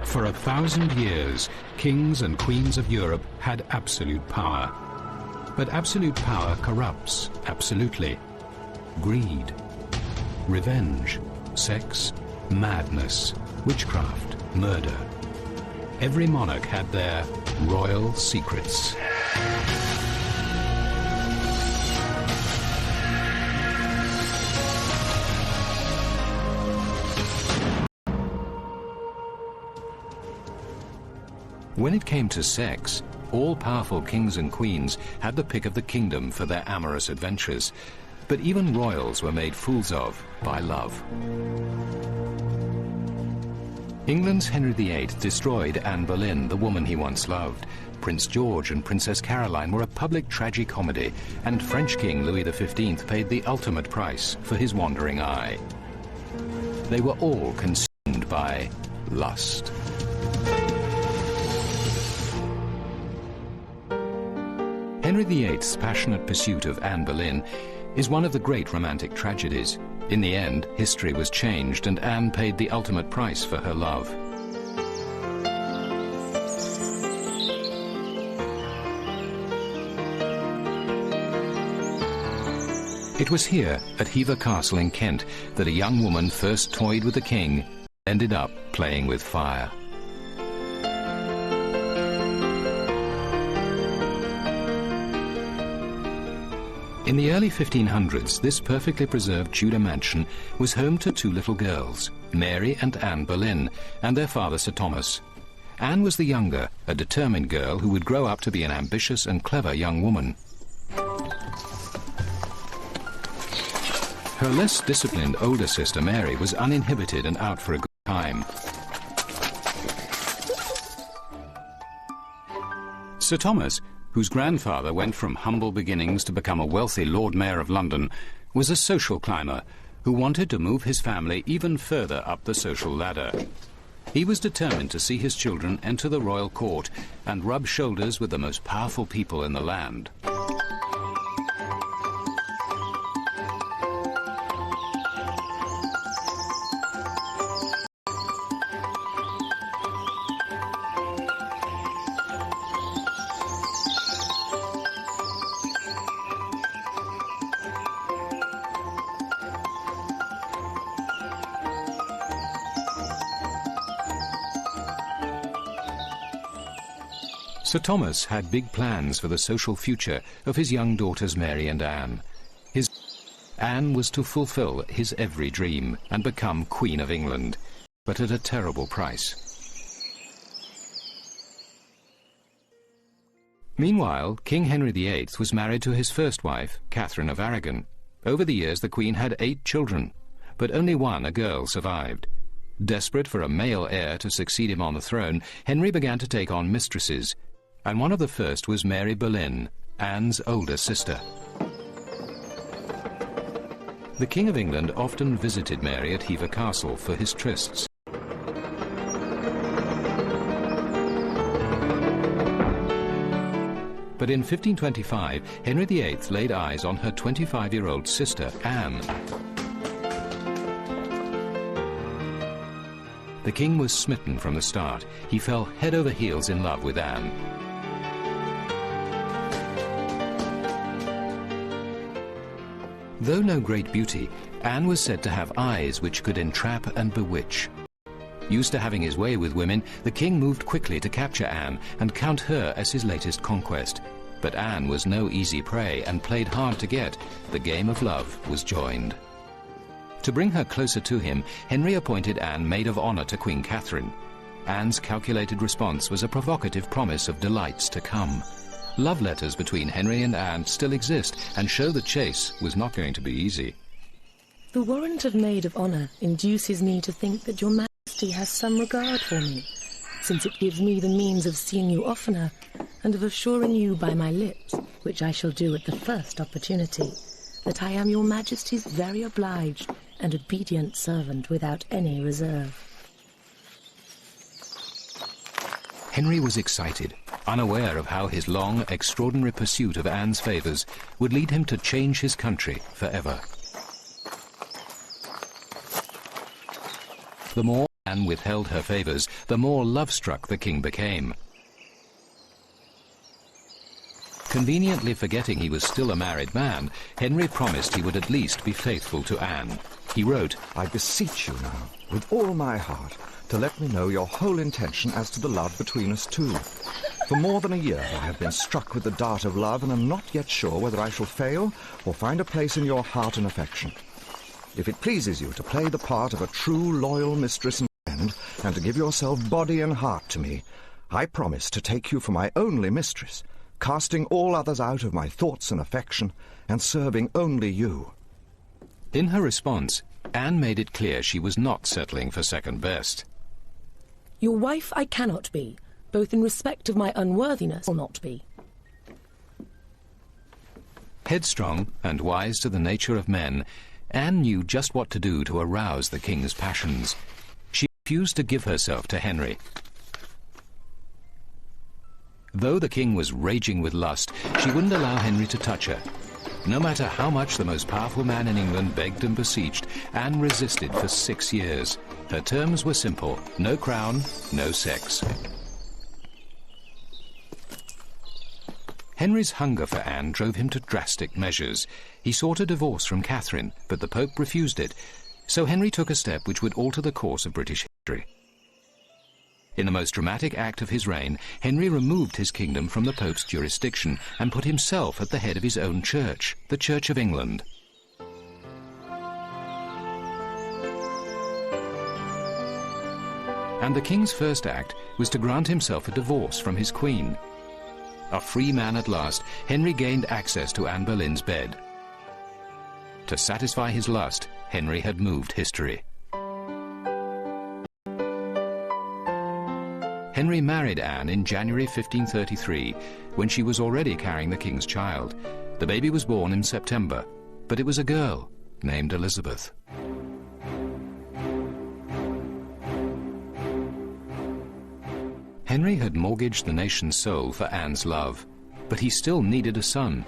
For 1,000 years, kings and queens of Europe had absolute power. But absolute power corrupts absolutely. Greed, revenge, sex, madness, witchcraft, murder. Every monarch had their royal secrets. When it came to sex, all-powerful kings and queens had the pick of the kingdom for their amorous adventures. But even royals were made fools of by love. England's Henry VIII destroyed Anne Boleyn, the woman he once loved. Prince George and Princess Caroline were a public tragicomedy, and French King Louis XV paid the ultimate price for his wandering eye. They were all consumed by lust. Henry VIII's passionate pursuit of Anne Boleyn is one of the great romantic tragedies. In the end, history was changed and Anne paid the ultimate price for her love. It was here, at Hever Castle in Kent, that a young woman first toyed with the king and ended up playing with fire. In the early 1500s, this perfectly preserved Tudor mansion was home to two little girls, Mary and Anne Boleyn, and their father Sir Thomas. Anne was the younger, a determined girl who would grow up to be an ambitious and clever young woman. Her less disciplined older sister Mary was uninhibited and out for a good time. Sir Thomas, whose grandfather went from humble beginnings to become a wealthy Lord Mayor of London, was a social climber who wanted to move his family even further up the social ladder. He was determined to see his children enter the royal court and rub shoulders with the most powerful people in the land. Sir Thomas had big plans for the social future of his young daughters Mary and Anne. Anne was to fulfill his every dream and become Queen of England, but at a terrible price. Meanwhile, King Henry VIII was married to his first wife, Catherine of Aragon. Over the years, the Queen had 8 children, but only one, a girl, survived. Desperate for a male heir to succeed him on the throne, Henry began to take on mistresses, and one of the first was Mary Boleyn, Anne's older sister. The King of England often visited Mary at Hever Castle for his trysts. But in 1525, Henry VIII laid eyes on her 25-year-old sister, Anne. The king was smitten from the start. He fell head over heels in love with Anne. Though no great beauty, Anne was said to have eyes which could entrap and bewitch. Used to having his way with women, the king moved quickly to capture Anne and count her as his latest conquest. But Anne was no easy prey and played hard to get. The game of love was joined. To bring her closer to him, Henry appointed Anne maid of honor to Queen Catherine. Anne's calculated response was a provocative promise of delights to come. Love letters between Henry and Anne still exist and show the chase was not going to be easy. The warrant of maid of honor induces me to think that your Majesty has some regard for me, since it gives me the means of seeing you oftener and of assuring you by my lips, which I shall do at the first opportunity, that I am your Majesty's very obliged and obedient servant without any reserve. Henry was excited, unaware of how his long, extraordinary pursuit of Anne's favors would lead him to change his country forever. The more Anne withheld her favours, the more love-struck the king became. Conveniently forgetting he was still a married man, Henry promised he would at least be faithful to Anne. He wrote, I beseech you now, with all my heart, to let me know your whole intention as to the love between us two. For more than a year I have been struck with the dart of love, and am not yet sure whether I shall fail or find a place in your heart and affection. If it pleases you to play the part of a true, loyal mistress and friend, and to give yourself body and heart to me, I promise to take you for my only mistress, casting all others out of my thoughts and affection, and serving only you. In her response, Anne made it clear she was not settling for second best. Your wife I cannot be, both in respect of my unworthiness or not be. Headstrong and wise to the nature of men, Anne knew just what to do to arouse the king's passions. She refused to give herself to Henry. Though the king was raging with lust, she wouldn't allow Henry to touch her. No matter how much the most powerful man in England begged and beseeched, Anne resisted for 6 years. Her terms were simple: no crown, no sex. Henry's hunger for Anne drove him to drastic measures. He sought a divorce from Catherine, but the Pope refused it. So Henry took a step which would alter the course of British history. In the most dramatic act of his reign, Henry removed his kingdom from the Pope's jurisdiction and put himself at the head of his own church, the Church of England. And the king's first act was to grant himself a divorce from his queen. A free man at last, Henry gained access to Anne Boleyn's bed. To satisfy his lust, Henry had moved history. Henry married Anne in January 1533, when she was already carrying the king's child. The baby was born in September, but it was a girl named Elizabeth. Henry had mortgaged the nation's soul for Anne's love, but he still needed a son.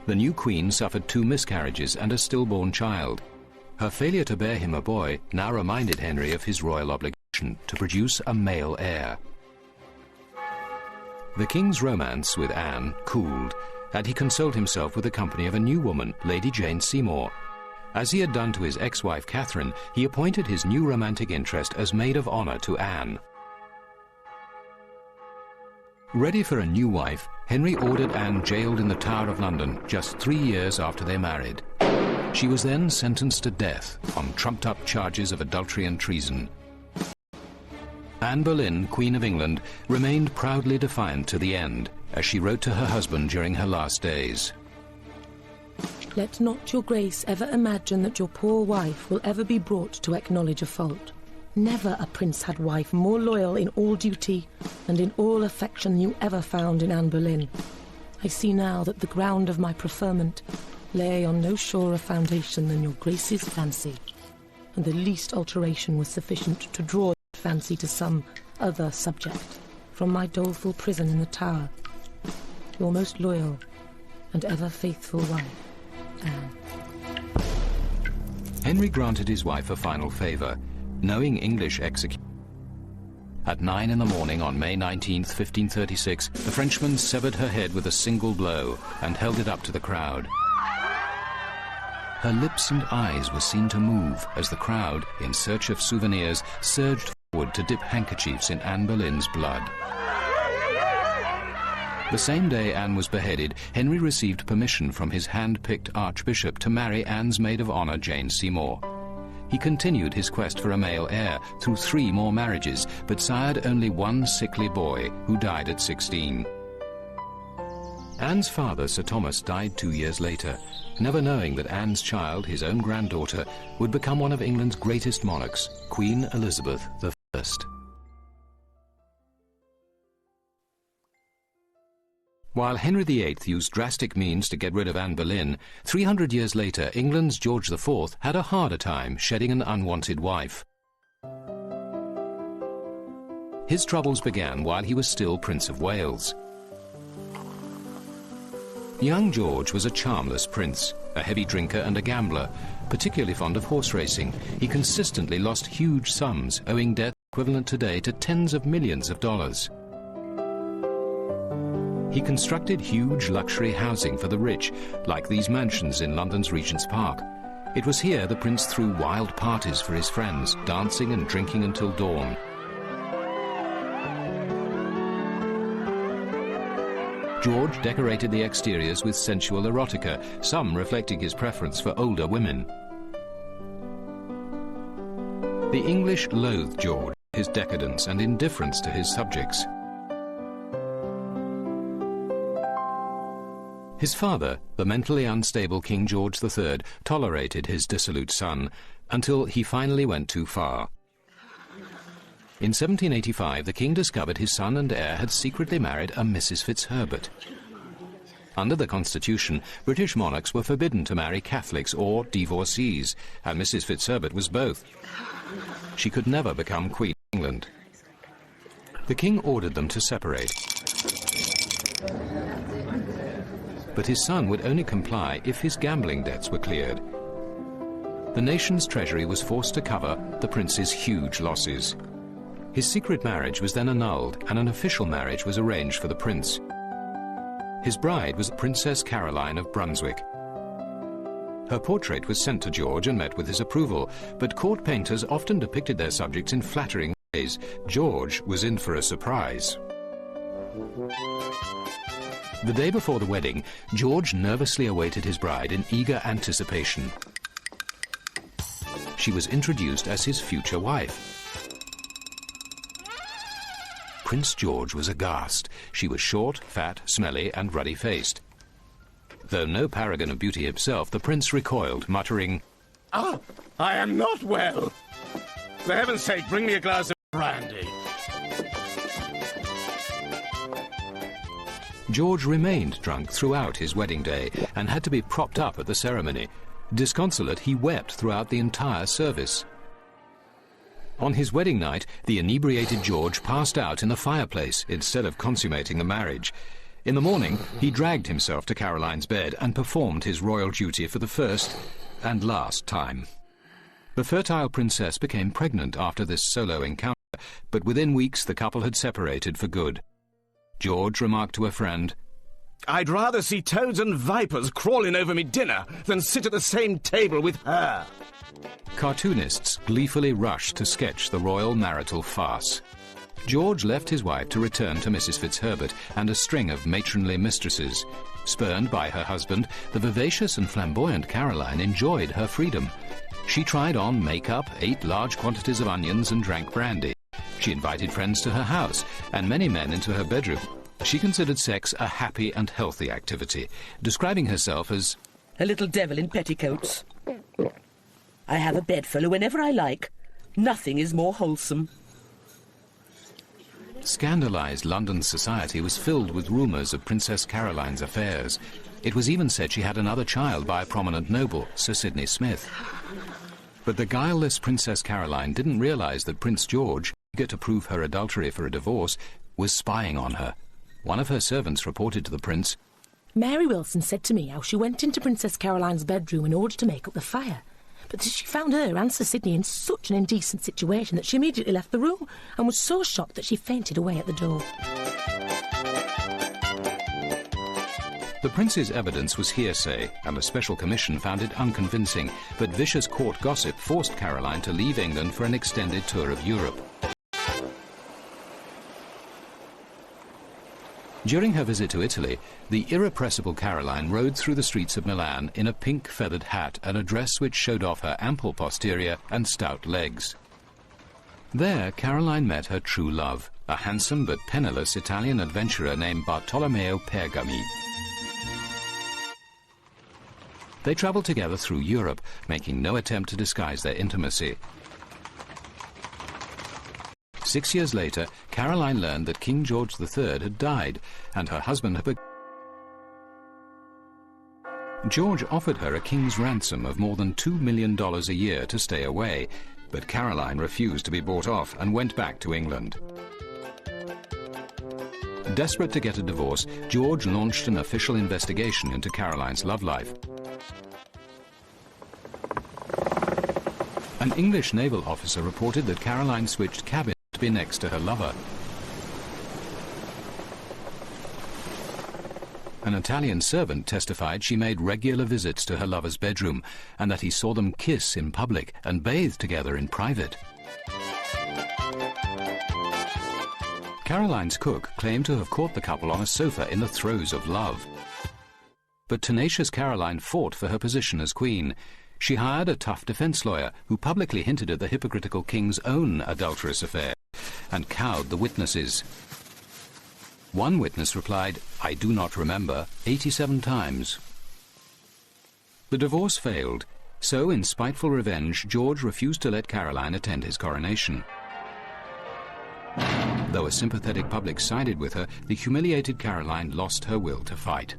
The new queen suffered 2 miscarriages and a stillborn child. Her failure to bear him a boy now reminded Henry of his royal obligation to produce a male heir. The king's romance with Anne cooled, and he consoled himself with the company of a new woman, Lady Jane Seymour. As he had done to his ex-wife Catherine, he appointed his new romantic interest as maid of honour to Anne. Ready for a new wife, Henry ordered Anne jailed in the Tower of London just 3 years after they married. She was then sentenced to death on trumped-up charges of adultery and treason. Anne Boleyn, Queen of England, remained proudly defiant to the end, as she wrote to her husband during her last days. Let not your grace ever imagine that your poor wife will ever be brought to acknowledge a fault. Never a prince had wife more loyal in all duty and in all affection you ever found in Anne Boleyn. I see now that the ground of my preferment lay on no surer foundation than your grace's fancy, and the least alteration was sufficient to draw fancy to some other subject from my doleful prison in the Tower. Your most loyal and ever faithful wife, Anne. Henry granted his wife a final favour, knowing English execution. At 9 in the morning on May 19, 1536, the Frenchman severed her head with a single blow and held it up to the crowd. Her lips and eyes were seen to move as the crowd, in search of souvenirs, surged forward to dip handkerchiefs in Anne Boleyn's blood. The same day Anne was beheaded, Henry received permission from his hand-picked archbishop to marry Anne's maid of honour, Jane Seymour. He continued his quest for a male heir through 3 more marriages, but sired only one sickly boy who died at 16. Anne's father, Sir Thomas, died 2 years later, never knowing that Anne's child, his own granddaughter, would become one of England's greatest monarchs, Queen Elizabeth I. While Henry VIII used drastic means to get rid of Anne Boleyn, 300 years later England's George IV had a harder time shedding an unwanted wife. His troubles began while he was still Prince of Wales. Young George was a charmless prince, a heavy drinker and a gambler, particularly fond of horse racing. He consistently lost huge sums, owing debts equivalent today to tens of millions of dollars. He constructed huge luxury housing for the rich, like these mansions in London's Regent's Park. It was here the prince threw wild parties for his friends, dancing and drinking until dawn. George decorated the exteriors with sensual erotica, some reflecting his preference for older women. The English loathed George, his decadence and indifference to his subjects. His father, the mentally unstable King George III, tolerated his dissolute son, until he finally went too far. In 1785, the king discovered his son and heir had secretly married a Mrs. Fitzherbert. Under the Constitution, British monarchs were forbidden to marry Catholics or divorcees, and Mrs. Fitzherbert was both. She could never become Queen of England. The king ordered them to separate. But his son would only comply if his gambling debts were cleared. The nation's treasury was forced to cover the prince's huge losses. His secret marriage was then annulled, and an official marriage was arranged for the prince. His bride was Princess Caroline of Brunswick. Her portrait was sent to George and met with his approval, but court painters often depicted their subjects in flattering ways. George was in for a surprise. The day before the wedding, George nervously awaited his bride in eager anticipation. She was introduced as his future wife. Prince George was aghast. She was short, fat, smelly, and ruddy-faced. Though no paragon of beauty himself, the prince recoiled, muttering, "Ah, I am not well. For heaven's sake, bring me a glass of brandy." George remained drunk throughout his wedding day and had to be propped up at the ceremony. Disconsolate, he wept throughout the entire service. On his wedding night, the inebriated George passed out in the fireplace instead of consummating the marriage. In the morning, he dragged himself to Caroline's bed and performed his royal duty for the first and last time. The fertile princess became pregnant after this solo encounter, but within weeks the couple had separated for good. George remarked to a friend, "I'd rather see toads and vipers crawling over me dinner than sit at the same table with her." Cartoonists gleefully rushed to sketch the royal marital farce. George left his wife to return to Mrs. Fitzherbert and a string of matronly mistresses. Spurned by her husband, the vivacious and flamboyant Caroline enjoyed her freedom. She tried on makeup, ate large quantities of onions, and drank brandy. She invited friends to her house and many men into her bedroom. She considered sex a happy and healthy activity, describing herself as a little devil in petticoats. I have a bedfellow whenever I like. Nothing is more wholesome. Scandalized London society was filled with rumours of Princess Caroline's affairs. It was even said she had another child by a prominent noble, Sir Sidney Smith. But the guileless Princess Caroline didn't realise that Prince George, eager to prove her adultery for a divorce, was spying on her. One of her servants reported to the prince, Mary Wilson said to me how she went into Princess Caroline's bedroom in order to make up the fire. But she found her and Sir Sidney in such an indecent situation that she immediately left the room and was so shocked that she fainted away at the door. The prince's evidence was hearsay, and a special commission found it unconvincing, but vicious court gossip forced Caroline to leave England for an extended tour of Europe. During her visit to Italy, the irrepressible Caroline rode through the streets of Milan in a pink feathered hat and a dress which showed off her ample posterior and stout legs. There, Caroline met her true love, a handsome but penniless Italian adventurer named Bartolomeo Pergami. They travelled together through Europe, making no attempt to disguise their intimacy. 6 years later, Caroline learned that King George III had died, and her husband had... George offered her a king's ransom of more than $2 million a year to stay away, but Caroline refused to be bought off and went back to England. Desperate to get a divorce, George launched an official investigation into Caroline's love life. An English naval officer reported that Caroline switched cabins be next to her lover. An Italian servant testified she made regular visits to her lover's bedroom and that he saw them kiss in public and bathe together in private. Caroline's cook claimed to have caught the couple on a sofa in the throes of love. But tenacious Caroline fought for her position as queen. She hired a tough defence lawyer who publicly hinted at the hypocritical king's own adulterous affair and cowed the witnesses. One witness replied, "I do not remember," 87 times. The divorce failed, so in spiteful revenge, George refused to let Caroline attend his coronation. Though a sympathetic public sided with her, the humiliated Caroline lost her will to fight.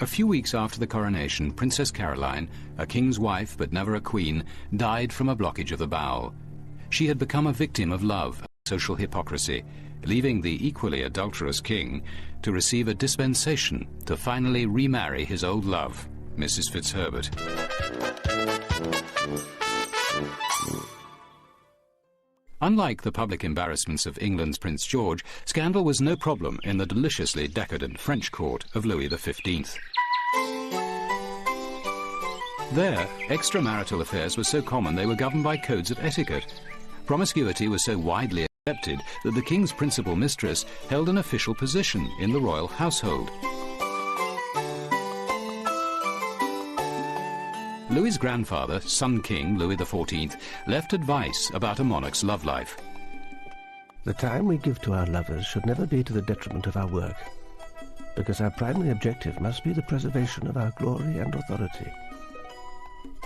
A few weeks after the coronation, Princess Caroline, a king's wife but never a queen, died from a blockage of the bowel. She had become a victim of love and social hypocrisy, leaving the equally adulterous king to receive a dispensation to finally remarry his old love, Mrs. Fitzherbert. Unlike the public embarrassments of England's Prince George, scandal was no problem in the deliciously decadent French court of Louis XV. There, extramarital affairs were so common they were governed by codes of etiquette. Promiscuity was so widely accepted that the king's principal mistress held an official position in the royal household. Louis's grandfather, Sun King Louis XIV, left advice about a monarch's love life. The time we give to our lovers should never be to the detriment of our work, because our primary objective must be the preservation of our glory and authority.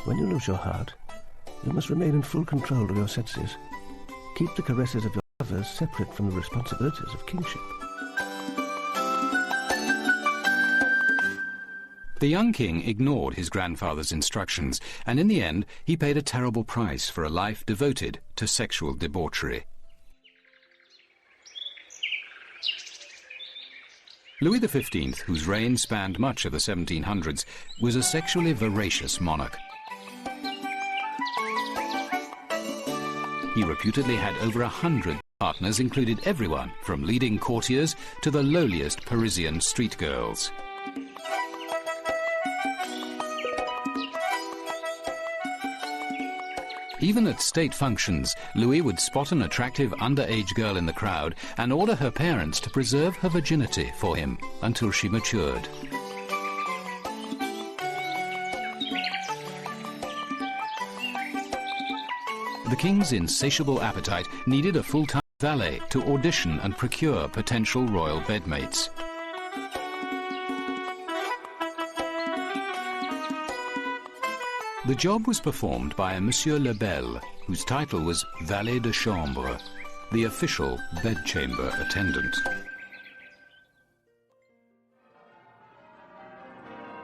When you lose your heart, you must remain in full control of your senses. Keep the caresses of your lovers separate from the responsibilities of kingship. The young king ignored his grandfather's instructions, and in the end he paid a terrible price for a life devoted to sexual debauchery. Louis XV, whose reign spanned much of the 1700s, was a sexually voracious monarch. He reputedly had over 100 partners, included everyone from leading courtiers to the lowliest Parisian street girls. Even at state functions, Louis would spot an attractive underage girl in the crowd and order her parents to preserve her virginity for him until she matured. The king's insatiable appetite needed a full-time valet to audition and procure potential royal bedmates. The job was performed by a Monsieur Lebel, whose title was valet de chambre, the official bedchamber attendant.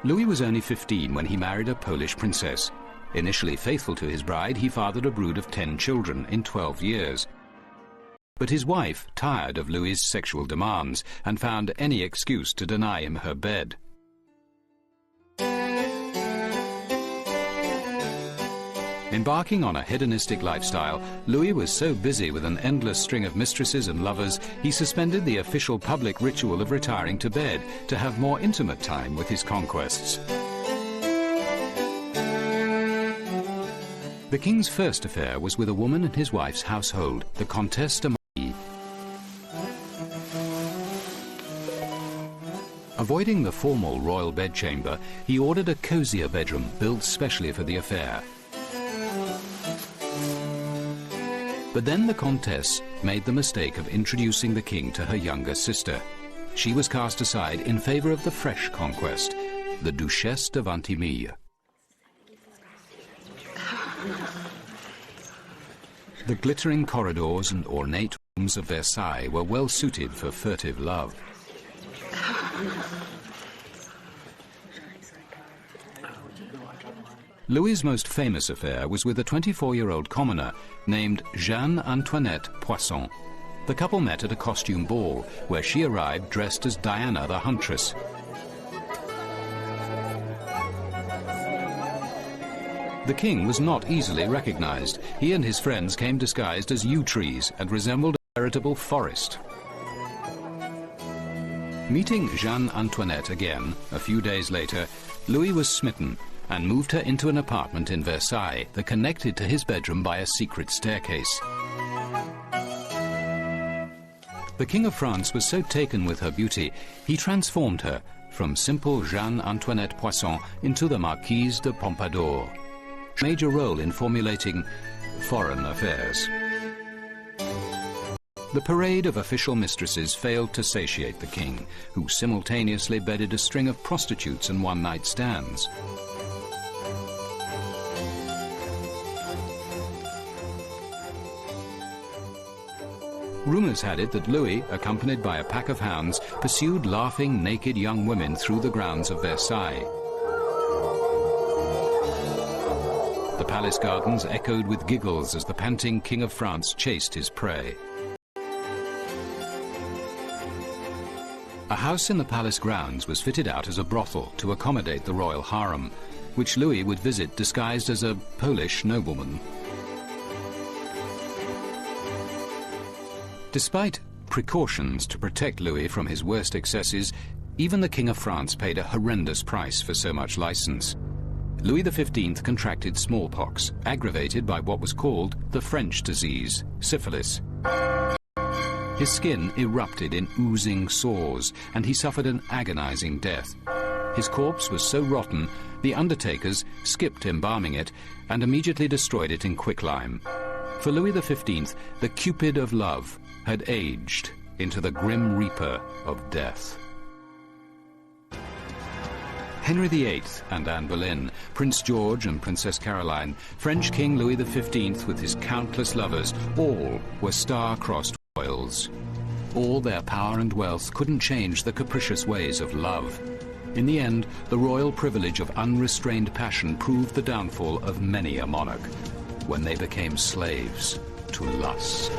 Louis was only 15 when he married a Polish princess. Initially faithful to his bride, he fathered a brood of 10 children in 12 years. But his wife tired of Louis's sexual demands and found any excuse to deny him her bed. Embarking on a hedonistic lifestyle, Louis was so busy with an endless string of mistresses and lovers, he suspended the official public ritual of retiring to bed to have more intimate time with his conquests. The king's first affair was with a woman in his wife's household, the Comtesse de Mailly. Avoiding the formal royal bedchamber, he ordered a cosier bedroom built specially for the affair. But then the Comtesse made the mistake of introducing the king to her younger sister. She was cast aside in favor of the fresh conquest, the Duchesse de Ventimille. The glittering corridors and ornate rooms of Versailles were well suited for furtive love. Louis's most famous affair was with a 24-year-old commoner named Jeanne Antoinette Poisson. The couple met at a costume ball, where she arrived dressed as Diana the Huntress. The king was not easily recognized. He and his friends came disguised as yew trees and resembled veritable forest. Meeting Jeanne Antoinette again, a few days later, Louis was smitten and moved her into an apartment in Versailles that connected to his bedroom by a secret staircase. The King of France was so taken with her beauty, he transformed her from simple Jeanne Antoinette Poisson into the Marquise de Pompadour, a major role in formulating foreign affairs. The parade of official mistresses failed to satiate the king, who simultaneously bedded a string of prostitutes and one-night stands. Rumours had it that Louis, accompanied by a pack of hounds, pursued laughing, naked young women through the grounds of Versailles. The palace gardens echoed with giggles as the panting King of France chased his prey. A house in the palace grounds was fitted out as a brothel to accommodate the royal harem, which Louis would visit disguised as a Polish nobleman. Despite precautions to protect Louis from his worst excesses, even the King of France paid a horrendous price for so much license. Louis XV contracted smallpox, aggravated by what was called the French disease, syphilis. His skin erupted in oozing sores, and he suffered an agonizing death. His corpse was so rotten, the undertakers skipped embalming it and immediately destroyed it in quicklime. For Louis XV, the Cupid of love had aged into the Grim Reaper of death. Henry VIII and Anne Boleyn, Prince George and Princess Caroline, French King Louis XV with his countless lovers, all were star-crossed royals. All their power and wealth couldn't change the capricious ways of love. In the end, the royal privilege of unrestrained passion proved the downfall of many a monarch, when they became slaves to lust.